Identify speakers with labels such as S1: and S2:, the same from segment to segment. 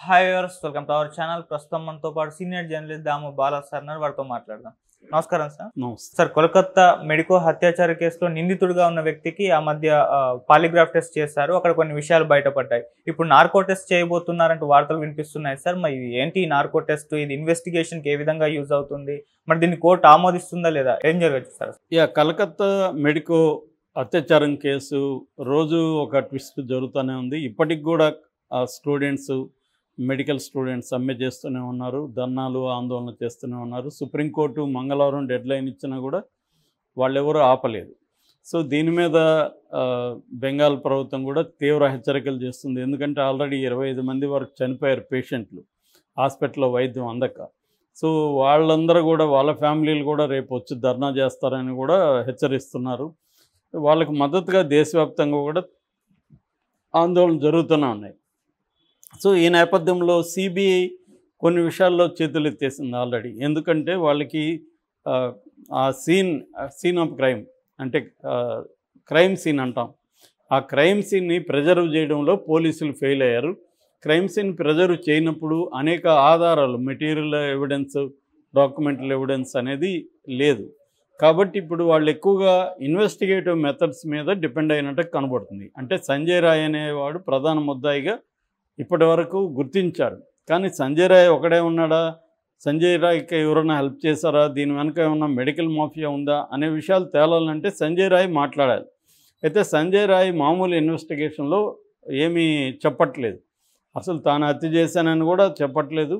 S1: Hi viewers, welcome to our channel. ప్రస్తుతం మనతో పాటు సీనియర్ జర్నలిస్ట్ దాము బాలా సార్ ఉన్నారు. వారితో మాట్లాడదాం. నమస్కారం సార్.
S2: నమస్తే.
S1: సార్, కోల్కతా మెడికో హత్యాచార కేసులో నిందితుడిగా ఉన్న వ్యక్తికి ఆ మధ్య పాలిగ్రాఫ్ టెస్ట్ చేశారు. అక్కడ కొన్ని విషయాలు బయటపడ్డాయి. ఇప్పుడు నార్కో టెస్ట్ చేయబోతున్నారంటూ వార్తలు వినిపిస్తున్నాయి సార్. మరి ఏంటి ఈ నార్కో టెస్ట్? ఇది ఇన్వెస్టిగేషన్ కి ఏ విధంగా యూజ్ అవుతుంది? మరి దీన్ని కోర్టు ఆమోదిస్తుందా లేదా? ఏం జరగచ్చు సార్?
S2: కలకత్తా మెడికో అత్యాచారం కేసు రోజు ఒక ట్విస్ట్ జరుగుతూనే ఉంది. ఇప్పటికి కూడా స్టూడెంట్స్, మెడికల్ స్టూడెంట్స్ సమ్మె చేస్తూనే ఉన్నారు, ధర్నాలు, ఆందోళన చేస్తూనే ఉన్నారు. సుప్రీంకోర్టు మంగళవారం డెడ్లైన్ ఇచ్చినా కూడా వాళ్ళెవరూ ఆపలేదు. సో దీని మీద బెంగాల్ ప్రభుత్వం కూడా తీవ్ర హెచ్చరికలు చేస్తుంది. ఎందుకంటే ఆల్రెడీ 25 మంది వరకు చనిపోయారు పేషెంట్లు హాస్పిటల్లో వైద్యం అందక. సో వాళ్ళందరూ కూడా, వాళ్ళ ఫ్యామిలీలు కూడా రేపు వచ్చి ధర్నా చేస్తారని కూడా హెచ్చరిస్తున్నారు. వాళ్ళకు మద్దతుగా దేశవ్యాప్తంగా కూడా ఆందోళన జరుగుతూనే ఉన్నాయి. సో ఈ నేపథ్యంలో సిబిఐ కొన్ని విషయాల్లో చేతులు ఎత్తేసింది ఆల్రెడీ. ఎందుకంటే వాళ్ళకి ఆ సీన్ ఆఫ్ క్రైమ్, అంటే క్రైమ్ సీన్ అంటాం, ఆ క్రైమ్ సీన్ని ప్రిజర్వ్ చేయడంలో పోలీసులు ఫెయిల్ అయ్యారు. క్రైమ్ సీన్ ప్రిజర్వ్ చేయనప్పుడు అనేక ఆధారాలు, మెటీరియల్ ఎవిడెన్స్, డాక్యుమెంటల్ ఎవిడెన్స్ అనేది లేదు. కాబట్టి ఇప్పుడు వాళ్ళు ఎక్కువగా ఇన్వెస్టిగేటివ్ మెథడ్స్ మీద డిపెండ్ అయినట్టు కనబడుతుంది. అంటే సంజయ్ రాయ్ అనేవాడు ప్రధాన ముద్దాయిగా ఇప్పటి వరకు గుర్తించారు. కానీ సంజయ్ రాయ్ ఒకడే ఉన్నాడా? సంజయ్ రాయ్కి ఎవరైనా హెల్ప్ చేశారా? దీని వెనుక ఏమన్నా మెడికల్ మాఫియా ఉందా అనే విషయాలు తేలాలంటే సంజయ్ రాయ్ మాట్లాడాలి. అయితే సంజయ్ రాయ్ మామూలు ఇన్వెస్టిగేషన్లో ఏమీ చెప్పట్లేదు. అసలు తాను హత్య చేశానని కూడా చెప్పట్లేదు.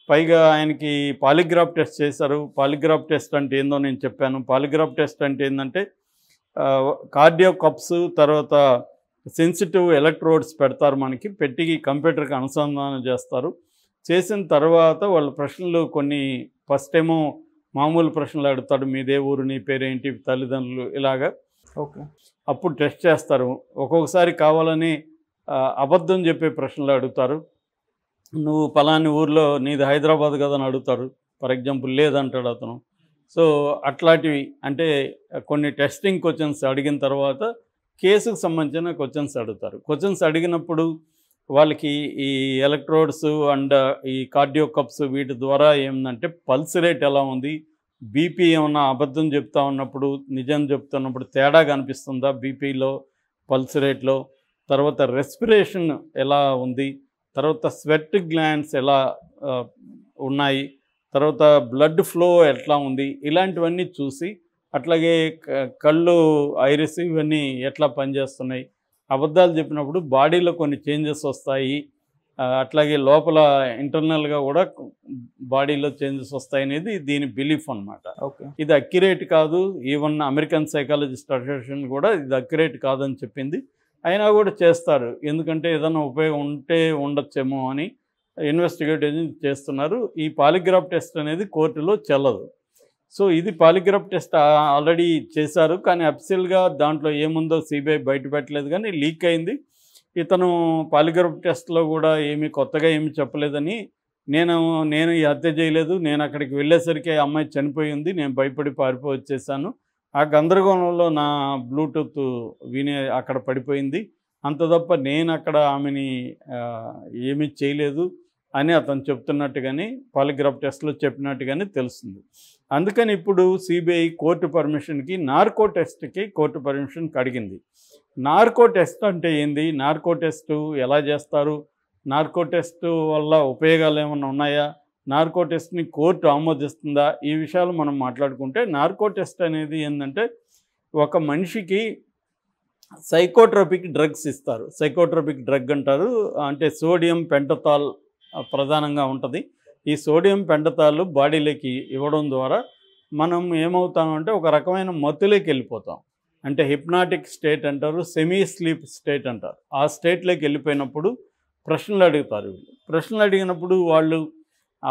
S2: పైగా ఆయనకి పాలిగ్రాఫ్ టెస్ట్ చేశారు. పాలిగ్రాఫ్ టెస్ట్ అంటే ఏందో నేను చెప్పాను. పాలిగ్రాఫ్ టెస్ట్ అంటే ఏంటంటే కార్డియో కప్స్, తర్వాత సెన్సిటివ్ ఎలక్ట్రోడ్స్ పెడతారు, మనకి పెట్టి కంప్యూటర్కి అనుసంధానం చేస్తారు. చేసిన తర్వాత వాళ్ళ ప్రశ్నలు కొన్ని, ఫస్ట్ ఏమో మామూలు ప్రశ్నలు అడుగుతాడు, మీదే ఊరు, నీ పేరేంటి, తల్లిదండ్రులు, ఇలాగా.
S1: ఓకే.
S2: అప్పుడు టెస్ట్ చేస్తారు. ఒక్కొక్కసారి కావాలని అబద్ధం చెప్పే ప్రశ్నలు అడుగుతారు. నువ్వు పలాని ఊర్లో, నీది హైదరాబాద్ కదా అని అడుగుతారు. ఫర్ ఎగ్జాంపుల్ లేదంటాడు అతను. సో అట్లాంటివి, అంటే కొన్ని టెస్టింగ్ క్వశ్చన్స్ అడిగిన తర్వాత కేసుకు సంబంధించిన క్వశ్చన్స్ అడుగుతారు. క్వశ్చన్స్ అడిగినప్పుడు వాళ్ళకి ఈ ఎలక్ట్రోడ్స్ అండ్ ఈ కార్డియో కప్స్ వీటి ద్వారా ఏంటంటే పల్స్ రేట్ ఎలా ఉంది, బీపీ ఏమన్నా అబద్ధం చెప్తా ఉన్నప్పుడు, నిజం చెప్తున్నప్పుడు తేడా కనిపిస్తుందా బీపీలో, పల్స్ రేట్లో, తర్వాత రెస్పిరేషన్ ఎలా ఉంది, తర్వాత స్వెట్ గ్లాండ్స్ ఎలా ఉన్నాయి, తర్వాత బ్లడ్ ఫ్లో ఎట్లా ఉంది, ఇలాంటివన్నీ చూసి, అట్లాగే కళ్ళు, ఐరిస్ ఇవన్నీ ఎట్లా పనిచేస్తున్నాయి, అబద్ధాలు చెప్పినప్పుడు బాడీలో కొన్ని చేంజెస్ వస్తాయి, అట్లాగే లోపల ఇంటర్నల్గా కూడా బాడీలో చేంజెస్ వస్తాయి అనేది దీని బిలీఫ్ అనమాట.
S1: ఓకే.
S2: ఇది అక్యురేట్ కాదు. ఈవెన్ అమెరికన్ సైకాలజిస్ట్ అసోసియేషన్ కూడా ఇది అక్యురేట్ కాదని చెప్పింది. అయినా కూడా చేస్తారు, ఎందుకంటే ఏదైనా ఉపయోగం ఉంటే ఉండొచ్చేమో అని ఇన్వెస్టిగేషన్ చేస్తున్నారు. ఈ పాలిగ్రాఫ్ టెస్ట్ అనేది కోర్టులో చెల్లదు. సో ఇది పాలిగ్రాఫ్ టెస్ట్ ఆల్రెడీ చేశారు, కానీ అఫీషియల్గా దాంట్లో ఏముందో సిబిఐ బయటపెట్టలేదు, కానీ లీక్ అయింది. ఇతను పాలిగ్రాఫ్ టెస్ట్లో కూడా ఏమీ కొత్తగా ఏమీ చెప్పలేదని, నేను ఈ హత్య చేయలేదు, నేను అక్కడికి వెళ్ళేసరికి ఆ అమ్మాయి చనిపోయి ఉంది, నేను భయపడి పారిపోయి వచ్చేసాను, ఆ గందరగోళంలో నా బ్లూటూత్ విని అక్కడ పడిపోయింది, అంత తప్ప నేను అక్కడ ఆమెని ఏమీ చేయలేదు అని అతను చెప్తున్నట్టుగానే పాలిగ్రాఫ్ టెస్ట్లో చెప్పినట్టుగానే తెలుస్తుంది. అందుకని ఇప్పుడు సిబిఐ కోర్టు పర్మిషన్కి, నార్కో టెస్ట్కి కోర్టు పర్మిషన్కి అడిగింది. నార్కో టెస్ట్ అంటే ఏంది, నార్కో టెస్టు ఎలా చేస్తారు, నార్కో టెస్టు వల్ల ఉపయోగాలు ఏమైనా ఉన్నాయా, నార్కో టెస్ట్ని కోర్టు ఆమోదిస్తుందా, ఈ విషయాలు మనం మాట్లాడుకుంటే, నార్కో టెస్ట్ అనేది ఏంటంటే ఒక మనిషికి సైకోట్రోపిక్ డ్రగ్స్ ఇస్తారు. సైకోట్రోపిక్ డ్రగ్ అంటారు, అంటే సోడియం పెంటతాల్ ప్రధానంగా ఉంటుంది. ఈ సోడియం పెంటతాళ్ళు బాడీలోకి ఇవ్వడం ద్వారా మనం ఏమవుతామంటే ఒక రకమైన మత్తులోకి వెళ్ళిపోతాం. అంటే హిప్నాటిక్ స్టేట్ అంటారు, సెమీ స్లీప్ స్టేట్ అంటారు. ఆ స్టేట్లోకి వెళ్ళిపోయినప్పుడు ప్రశ్నలు అడుగుతారు. ప్రశ్నలు అడిగినప్పుడు వాళ్ళు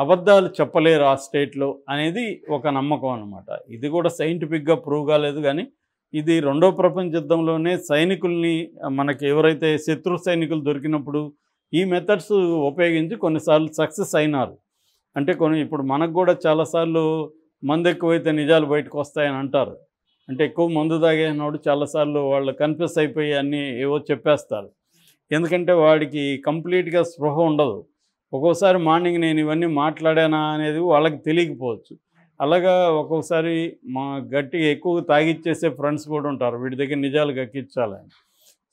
S2: అబద్ధాలు చెప్పలేరు ఆ స్టేట్లో అనేది ఒక నమ్మకం అన్నమాట. ఇది కూడా సైంటిఫిక్గా ప్రూవ్ కాలేదు, కానీ ఇది 2వ ప్రపంచ యుద్ధంలోనే సైనికుల్ని, మనకి ఎవరైతే శత్రు సైనికులు దొరికినప్పుడు ఈ మెథడ్స్ ఉపయోగించి కొన్నిసార్లు సక్సెస్ అయినారు. అంటే ఇప్పుడు మనకు కూడా చాలాసార్లు మందు ఎక్కువైతే నిజాలు బయటకు వస్తాయని అంటారు. అంటే ఎక్కువ మందు తాగేసినప్పుడు చాలాసార్లు వాళ్ళు కన్ఫ్యూస్ అయిపోయి అన్నీ ఏవో చెప్పేస్తారు. ఎందుకంటే వాడికి కంప్లీట్గా స్పృహ ఉండదు. ఒక్కోసారి మార్నింగ్ నేను ఇవన్నీ మాట్లాడానా అనేది వాళ్ళకి తెలియకపోవచ్చు. అలాగా ఒక్కొక్కసారి మా గట్టిగా ఎక్కువ తాగిచ్చేసే ఫ్రెండ్స్ కూడా ఉంటారు, వీడి దగ్గర నిజాలు కక్కించాలని.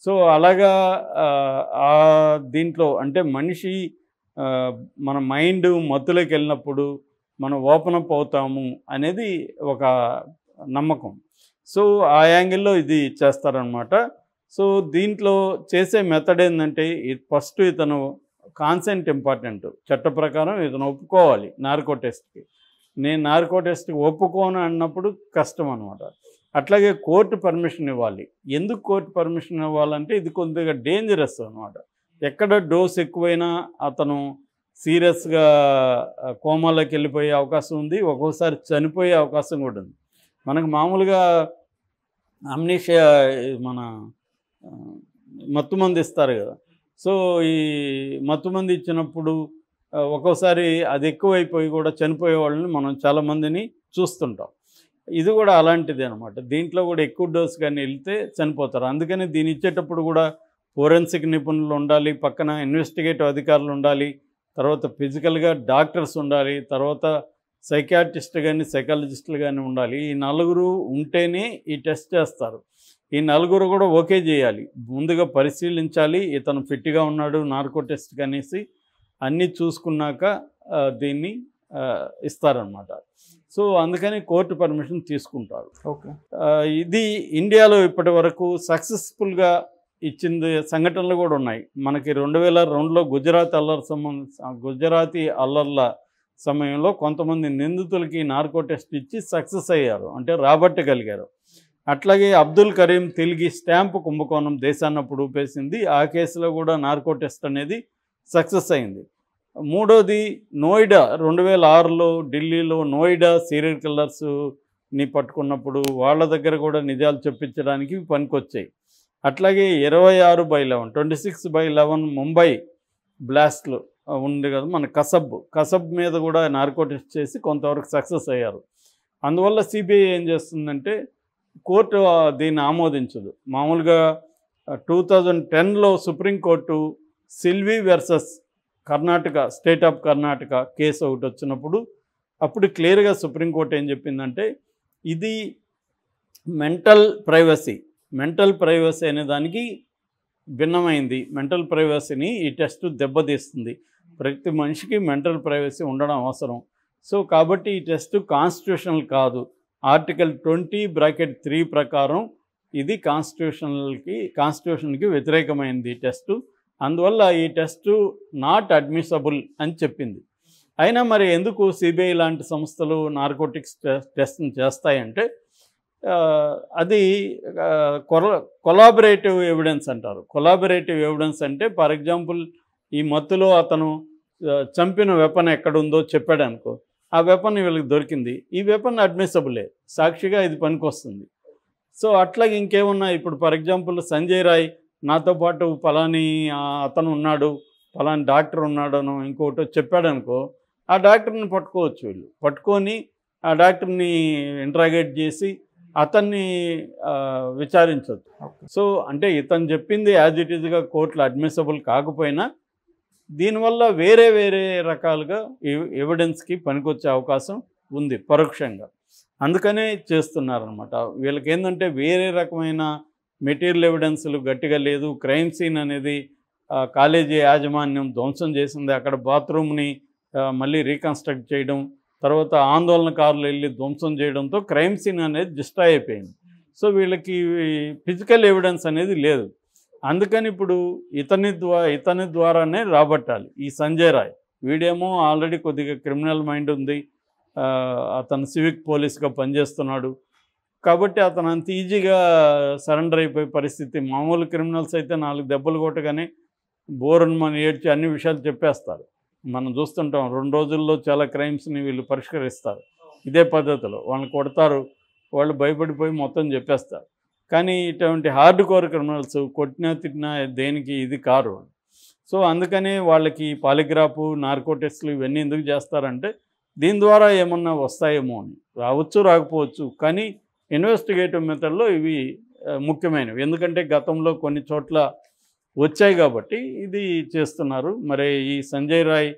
S2: సో అలాగా దీంట్లో అంటే మనిషి మన మైండ్ మత్తులోకి వెళ్ళినప్పుడు మనం ఓపెన్ అప్ అవుతాము అనేది ఒక నమ్మకం. సో ఆ యాంగిల్లో ఇది చేస్తారనమాట. సో దీంట్లో చేసే మెథడ్ ఏంటంటే ఫస్ట్ ఇతను కాన్సెంట్ ఇంపార్టెంట్. చట్ట ప్రకారం ఇతను ఒప్పుకోవాలి నార్కో టెస్ట్కి. నేను నార్కో టెస్ట్కి ఒప్పుకోను అన్నప్పుడు కష్టం అనమాట. అట్లాగే కోర్టు పర్మిషన్ ఇవ్వాలి. ఎందుకు కోర్టు పర్మిషన్ ఇవ్వాలంటే ఇది కొద్దిగా డేంజరస్ అనమాట. ఎక్కడ డోస్ ఎక్కువైనా అతను సీరియస్గా కోమాలోకి వెళ్ళిపోయే అవకాశం ఉంది, ఒక్కోసారి చనిపోయే అవకాశం కూడా ఉంది. మనకు మామూలుగా అమ్నీషియా మన మత్తుమంది ఇస్తారు కదా. సో ఈ మత్తుమంది ఇచ్చినప్పుడు ఒక్కోసారి అది ఎక్కువైపోయి కూడా చనిపోయే వాళ్ళని మనం చాలామందిని చూస్తుంటాం. ఇది కూడా అలాంటిది అనమాట. దీంట్లో కూడా ఎక్కువ డోస్ కానీ వెళ్తే చనిపోతారు. అందుకని దీన్ని ఇచ్చేటప్పుడు కూడా ఫోరెన్సిక్ నిపుణులు ఉండాలి, పక్కన ఇన్వెస్టిగేటివ్ అధికారులు ఉండాలి, తర్వాత ఫిజికల్గా డాక్టర్స్ ఉండాలి, తర్వాత సైకియాట్రిస్ట్ కానీ సైకాలజిస్టులు కానీ ఉండాలి. ఈ నలుగురు ఉంటేనే ఈ టెస్ట్ చేస్తారు. ఈ నలుగురు కూడా ఓకే చేయాలి. ముందుగా పరిశీలించాలి, ఇతను ఫిట్గా ఉన్నాడు నార్కో టెస్ట్ అనేసి అన్నీ చూసుకున్నాక దీన్ని ఇస్తారనమాట. సో అందుకని కోర్టు పర్మిషన్ తీసుకుంటారు.
S1: ఓకే.
S2: ఇది ఇండియాలో ఇప్పటి వరకు సక్సెస్ఫుల్గా ఇచ్చింది సంఘటనలు కూడా ఉన్నాయి. మనకి 2002లో గుజరాతీ అల్లర్ల సమయంలో కొంతమంది నిందితులకి నార్కో టెస్ట్ ఇచ్చి సక్సెస్ అయ్యారు, అంటే రాబట్టగలిగారు. అట్లాగే అబ్దుల్ కరీం తిల్గి స్టాంపు కుంభకోణం దేశాన్నప్పుడు ఊపేసింది. ఆ కేసులో కూడా నార్కో టెస్ట్ అనేది సక్సెస్ అయింది. మూడోది నోయిడా 2006లో ఢిల్లీలో నోయిడా సీరియల్ కిల్లర్స్ని పట్టుకున్నప్పుడు వాళ్ళ దగ్గర కూడా నిజాలు చెప్పించడానికి పనికొచ్చాయి. అట్లాగే 26/11 ముంబై బ్లాస్ట్లు ఉంది కదా మన కసబ్ మీద కూడా నార్కో టెస్ట్ చేసి కొంతవరకు సక్సెస్ అయ్యారు. అందువల్ల సిబిఐ ఏం చేస్తుందంటే కోర్టు దీన్ని ఆమోదించదు. మామూలుగా 2010లో supreme court Selvi versus Karnataka state of Karnataka case ఒకటి వచ్చినప్పుడు అప్పుడు క్లియర్గా సుప్రీంకోర్టు ఏం చెప్పిందంటే ఇది మెంటల్ ప్రైవసీ అనే దానికి భిన్నమైంది. మెంటల్ ప్రైవసీని ఈ టెస్ట్ దెబ్బతీస్తుంది. ప్రతి మనిషికి మెంటల్ ప్రైవసీ ఉండడం అవసరం. సో కాబట్టి ఈ టెస్ట్ కాన్స్టిట్యూషనల్ కాదు. ఆర్టికల్ 20(3) ప్రకారం ఇది కాన్స్టిట్యూషన్కి వ్యతిరేకమైనది ఈ టెస్టు. అందువల్ల ఈ టెస్టు నాట్ అడ్మిసబుల్ అని చెప్పింది. అయినా మరి ఎందుకు సిబిఐ లాంటి సంస్థలు నార్కోటిక్స్ టెస్ట్ని చేస్తాయంటే అది కొలాబరేటివ్ ఎవిడెన్స్ అంటారు. కొలాబరేటివ్ ఎవిడెన్స్ అంటే ఫర్ ఎగ్జాంపుల్ ఈ మత్తులో అతను చంపిన వెపన్ ఎక్కడుందో చెప్పాడు అనుకో, ఆ వెపన్ వీళ్ళకి దొరికింది, ఈ వెపన్ అడ్మిసబులే, సాక్షిగా ఇది పనికొస్తుంది. సో అట్లాగే ఇంకేమున్నా ఇప్పుడు ఫర్ ఎగ్జాంపుల్ సంజయ్ రాయ్ నాతో పాటు పలాని అతను ఉన్నాడు, పలాని డాక్టర్ ఉన్నాడనో ఇంకోటో చెప్పాడు అనుకో, ఆ డాక్టర్ని పట్టుకోవచ్చు. వీళ్ళు పట్టుకొని ఆ డాక్టర్ని ఇంట్రాగేట్ చేసి అతన్ని విచారించవచ్చు. సో అంటే ఇతను చెప్పింది యాజ్ ఇట్ ఈజ్గా కోర్టులో అడ్మిసబుల్ కాకపోయినా దీనివల్ల వేరే రకాలుగా ఎవిడెన్స్కి పనికొచ్చే అవకాశం ఉంది పరోక్షంగా. అందుకనే చేస్తున్నారనమాట. వీళ్ళకి ఏంటంటే వేరే రకమైన మెటీరియల్ ఎవిడెన్స్లు గట్టిగా లేదు. క్రైమ్ సీన్ అనేది కాలేజీ యాజమాన్యం ధ్వంసం చేసింది, అక్కడ బాత్రూమ్ని మళ్ళీ రీకన్స్ట్రక్ట్ చేయడం, తర్వాత ఆందోళనకారులు వెళ్ళి ధ్వంసం చేయడంతో క్రైమ్ సీన్ అనేది డిస్ట్రాయ్ అయిపోయింది. సో వీళ్ళకి ఫిజికల్ ఎవిడెన్స్ అనేది లేదు. అందుకని ఇప్పుడు ఇతని ద్వారానే రాబట్టాలి. ఈ సంజయ్ రాయ్ వీడేమో ఆల్రెడీ కొద్దిగా క్రిమినల్ మైండ్ ఉంది, అతను సివిక్ పోలీస్గా పనిచేస్తున్నాడు కాబట్టి అతను అంత ఈజీగా సరెండర్ అయిపోయే పరిస్థితి. మామూలు క్రిమినల్స్ అయితే 4 దెబ్బలు కొట్టగానే బోరని మన ఏడ్చి అన్ని విషయాలు చెప్పేస్తారు. మనం చూస్తుంటాం 2 రోజుల్లో చాలా క్రైమ్స్ని వీళ్ళు పరిష్కరిస్తారు. ఇదే పద్ధతిలో వాళ్ళని కొడతారు, వాళ్ళు భయపడిపోయి మొత్తం చెప్పేస్తారు. కానీ ఇటువంటి హార్డ్ కోర్ క్రిమినల్స్ కొట్టినా తిట్టినా దేనికి ఇది కారు. సో అందుకనే వాళ్ళకి పాలిగ్రాఫ్, నార్కో టెస్టులు ఇవన్నీ ఎందుకు చేస్తారంటే దీని ద్వారా ఏమన్నా వస్తాయేమో అని. రావచ్చు రాకపోవచ్చు, కానీ ఇన్వెస్టిగేటివ్ మెథడ్లో ఇవి ముఖ్యమైనవి. ఎందుకంటే గతంలో కొన్ని చోట్ల వచ్చాయి కాబట్టి ఇది చేస్తున్నారు. మరి ఈ సంజయ్ రాయ్